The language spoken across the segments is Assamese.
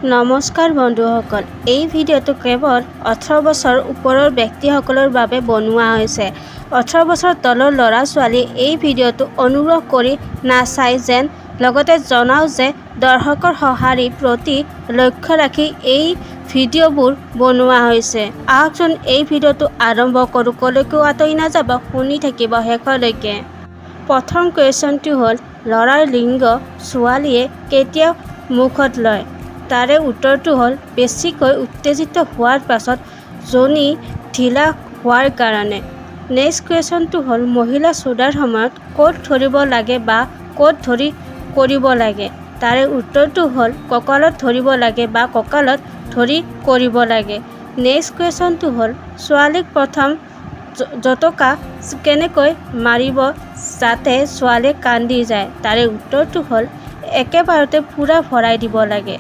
নমস্কাৰ বন্ধুসকল, এই ভিডিঅ'টো কেৱল 18 বছৰ ওপৰৰ ব্যক্তিসকলৰ বাবে বনোৱা হৈছে। 18 বছৰ তলৰ ল'ৰা ছোৱালী এই ভিডিঅ'টো অনুগ্ৰহ কৰি নাচাই যেন। লগতে জনাও যে দৰ্শকৰ সঁহাৰিৰ প্ৰতি লক্ষ্য ৰাখি এই ভিডিঅ'বোৰ বনোৱা হৈছে। আহকচোন এই ভিডিঅ'টো আৰম্ভ কৰোঁ। কলৈকো আঁতৰি নাযাব, শুনি থাকিব শেষলৈকে। প্ৰথম কুৱেশ্যনটো হ'ল, ল'ৰাৰ লিংগ ছোৱালীয়ে কেতিয়া মুখত লয়? তাৰে উত্তৰটো হ'ল বেছিকৈ উত্তেজিত হোৱাৰ পাছত যোনি ঢিলা হোৱাৰ কাৰণে। নেক্সট কুৱেশ্যনটো হ'ল, মহিলা চুদাৰ সময়ত ক'ত ধৰিব লাগে বা ক'ত ধৰি কৰিব লাগে? তাৰে উত্তৰটো হ'ল কঁকালত ধৰিব লাগে বা কঁকালত ধৰি কৰিব লাগে। নেক্সট কুৱেশ্যনটো হ'ল, ছোৱালীক প্ৰথম জটকা কেনেকৈ মাৰিব যাতে ছোৱালী কান্দি যায়? তাৰে উত্তৰটো হ'ল একেবাৰতে পূৰা ভৰাই দিব লাগে।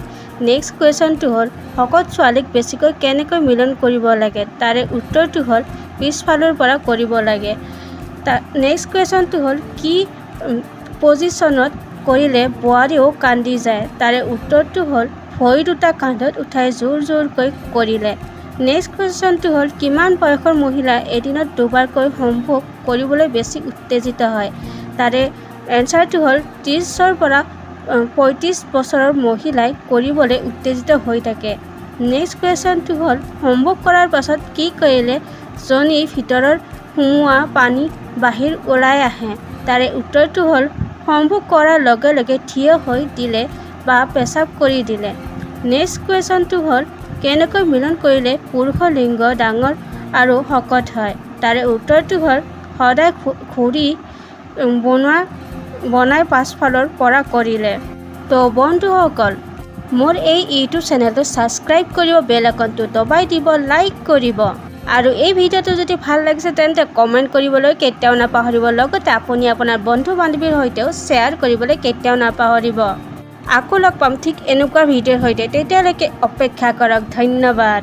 নেক্সট কুৱেশ্যনটো হ'ল, শকত ছোৱালীক বেছিকৈ কেনেকৈ মিলন কৰিব লাগে? তাৰে উত্তৰটো হ'ল পিছফালৰ পৰা কৰিব লাগে। নেক্সট কুৱেশ্যনটো হ'ল, কি পজিশ্যনত কৰিলে বোৱাৰীও কান্দি যায়? তাৰে উত্তৰটো হ'ল ভৰি দুটা কান্ধত উঠাই জোৰ জোৰকৈ কৰিলে। নেক্সট কুৱেশ্যনটো হ'ল, কিমান বয়সৰ মহিলা এদিনত দুবাৰকৈ সম্ভোগ কৰিবলৈ বেছি উত্তেজিত হয়? তাৰে এনচাৰটো হ'ল 30ৰ পৰা 35 বছৰৰ মহিলাই কৰিবলৈ উত্তেজিত হৈ থাকে। নেক্সট কুৱেশ্যনটো হ'ল, সম্ভোগ কৰাৰ পাছত কি কৰিলে যোনিৰ ভিতৰৰ সোমোৱা পানী বাহিৰ ওলাই আহে? তাৰে উত্তৰটো হ'ল সম্ভোগ কৰাৰ লগে লগে থিয় হৈ দিলে বা পেচাব কৰি দিলে। নেক্সট কুৱেশ্যনটো হ'ল, কেনেকৈ মিলন কৰিলে পুৰুষৰ লিংগ ডাঙৰ আৰু শকত হয়? তাৰে উত্তৰটো হ'ল সদায় ঘূৰি বনাই পাছফালৰ পৰা কৰিলে। তো বন্ধুসকল, মোৰ এই ইউটিউব চেনেলটো ছাবস্ক্ৰাইব কৰিব, বেল আইকনটো দবাই দিব, লাইক কৰিব আৰু এই ভিডিঅ'টো যদি ভাল লাগিছে তেন্তে কমেণ্ট কৰিবলৈ কেতিয়াও নাপাহৰিব। লগতে আপুনি আপোনাৰ বন্ধু বান্ধৱীৰ সৈতেও শ্বেয়াৰ কৰিবলৈ কেতিয়াও নাপাহৰিব। আকৌ লগ পাম ঠিক এনেকুৱা ভিডিঅ'ৰ সৈতে, তেতিয়ালৈকে অপেক্ষা কৰক। ধন্যবাদ।